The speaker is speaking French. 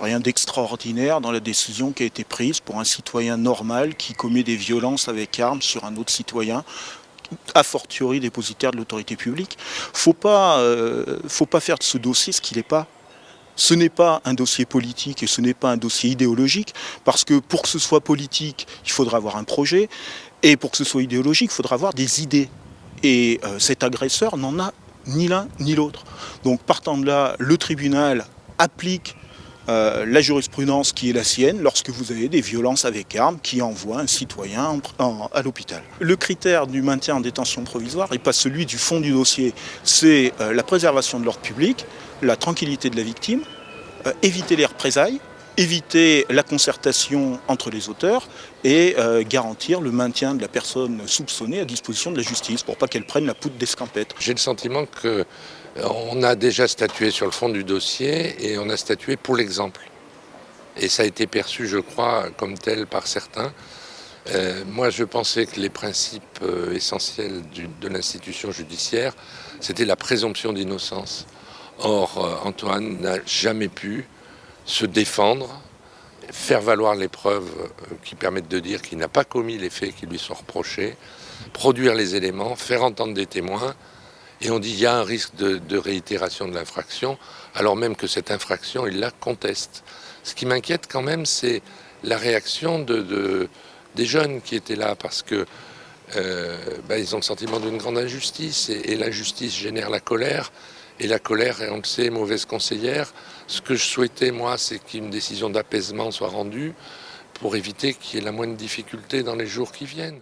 Rien d'extraordinaire dans la décision qui a été prise pour un citoyen normal qui commet des violences avec arme sur un autre citoyen, a fortiori dépositaire de l'autorité publique. Faut pas faire de ce dossier ce qu'il n'est pas. Ce n'est pas un dossier politique et ce n'est pas un dossier idéologique, parce que pour que ce soit politique, il faudra avoir un projet, et pour que ce soit idéologique, il faudra avoir des idées. Et cet agresseur n'en a ni l'un ni l'autre. Donc partant de là, le tribunal applique la jurisprudence qui est la sienne lorsque vous avez des violences avec armes qui envoient un citoyen à l'hôpital. Le critère du maintien en détention provisoire n'est pas celui du fond du dossier, c'est la préservation de l'ordre public, la tranquillité de la victime, éviter les représailles, éviter la concertation entre les auteurs et garantir le maintien de la personne soupçonnée à disposition de la justice pour pas qu'elle prenne la poudre d'escampette. J'ai le sentiment qu'on a déjà statué sur le fond du dossier et on a statué pour l'exemple. Et ça a été perçu, je crois, comme tel par certains. Moi, je pensais que les principes essentiels de l'institution judiciaire, c'était la présomption d'innocence. Or, Antoine n'a jamais pu se défendre, faire valoir les preuves qui permettent de dire qu'il n'a pas commis les faits qui lui sont reprochés, produire les éléments, faire entendre des témoins. Et on dit qu'il y a un risque de réitération de l'infraction, alors même que cette infraction, il la conteste. Ce qui m'inquiète quand même, c'est la réaction des jeunes qui étaient là, parce que ils ont le sentiment d'une grande injustice, et l'injustice génère la colère. Et la colère, on le sait, est mauvaise conseillère. Ce que je souhaitais, moi, c'est qu'une décision d'apaisement soit rendue pour éviter qu'il y ait la moindre difficulté dans les jours qui viennent.